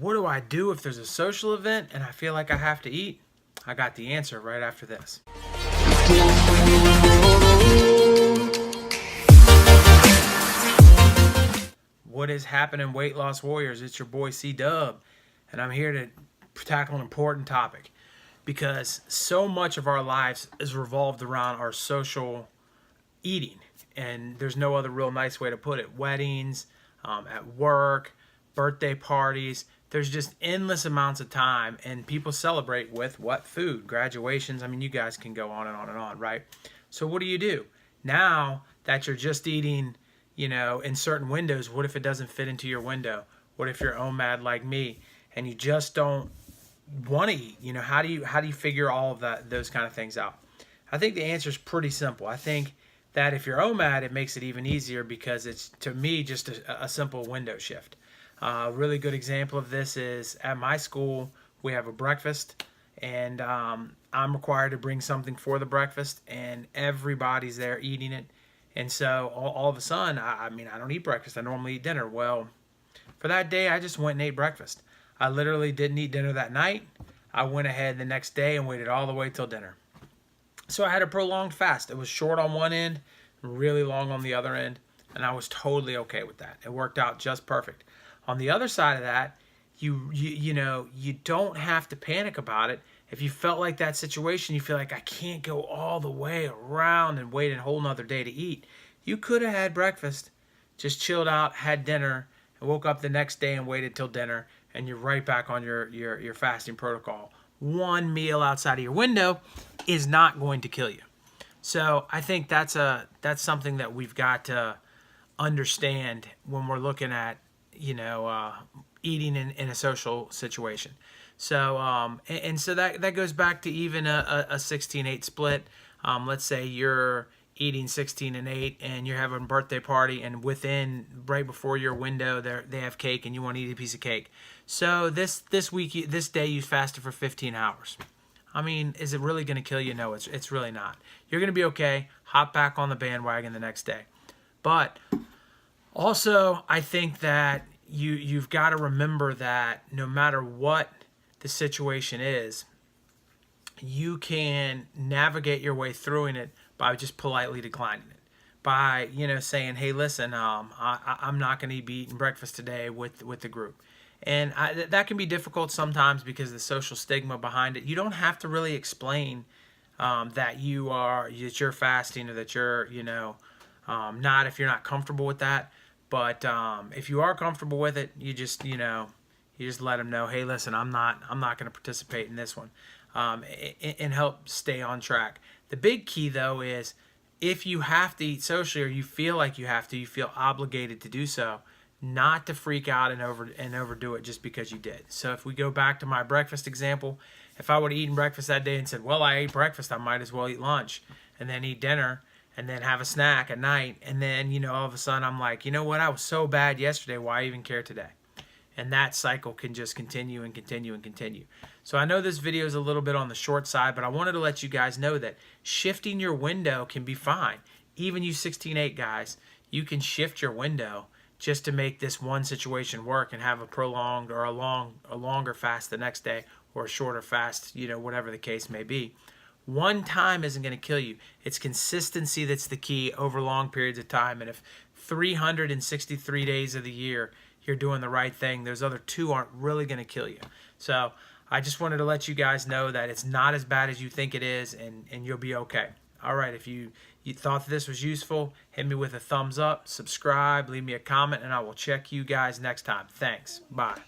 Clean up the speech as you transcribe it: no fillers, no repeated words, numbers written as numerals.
What do I do if there's a social event and I feel like I have to eat? I got the answer right after this. What is happening, weight loss warriors? It's your boy C-Dub, and I'm here to tackle an important topic because so much of our lives is revolved around our social eating, and there's no other real nice way to put it. Weddings, at work, birthday parties, there's just endless amounts of time, and people celebrate with what? Food. Graduations. I mean, you guys can go on and on and on, right? So what do? Now that you're just eating, in certain windows, what if it doesn't fit into your window? What if you're OMAD like me and you just don't want to eat? How do you figure all of those kind of things out? I think the answer is pretty simple. I think that if you're OMAD, it makes it even easier because it's, to me, just a simple window shift. A really good example of this is at my school, we have a breakfast, and I'm required to bring something for the breakfast, and everybody's there eating it. And so all of a sudden, I don't eat breakfast. I normally eat dinner. Well, for that day, I just went and ate breakfast. I literally didn't eat dinner that night. I went ahead the next day and waited all the way till dinner. So I had a prolonged fast. It was short on one end, really long on the other end, and I was totally okay with that. It worked out just perfect. On the other side of that, you don't have to panic about it. If you felt like that situation, you feel like I can't go all the way around and wait a whole nother day to eat. You could have had breakfast, just chilled out, had dinner, and woke up the next day and waited till dinner, and you're right back on your fasting protocol. One meal outside of your window is not going to kill you. So I think that's something that we've got to understand when we're looking at eating in a social situation. So so that goes back to even a 16-8 split. Let's say you're eating 16 and 8 and you're having a birthday party, and right before your window they have cake and you want to eat a piece of cake. So this day you fasted for 15 hours. I mean, is it really going to kill you? No, it's really not. You're going to be okay. Hop back on the bandwagon the next day. But also, I think that you've got to remember that no matter what the situation is, you can navigate your way through it by just politely declining it. By saying, hey, listen, I'm not going to be eating breakfast today with the group. And that can be difficult sometimes because of the social stigma behind it. You don't have to really explain that you're fasting, or that you're not, if you're not comfortable with that. But if you are comfortable with it, you just let them know, hey, listen, I'm not going to participate in this one, and help stay on track. The big key though is if you have to eat socially, or you feel like you have to, you feel obligated to do so, not to freak out and overdo it just because you did. So if we go back to my breakfast example, if I would have eaten breakfast that day and said, well, I ate breakfast, I might as well eat lunch and then eat dinner and then have a snack at night, and then all of a sudden I'm like, you know what, I was so bad yesterday, why even care today? And that cycle can just continue and continue and continue. So I know this video is a little bit on the short side, but I wanted to let you guys know that shifting your window can be fine. Even you 16-8 guys, you can shift your window just to make this one situation work and have a prolonged or a longer fast the next day, or a shorter fast, whatever the case may be. One time isn't going to kill you. It's consistency that's the key over long periods of time. And if 363 days of the year you're doing the right thing, those other two aren't really going to kill you. So I just wanted to let you guys know that it's not as bad as you think it is, and you'll be okay. All right, if you thought this was useful, hit me with a thumbs up, subscribe, leave me a comment, and I will check you guys next time. Thanks. Bye.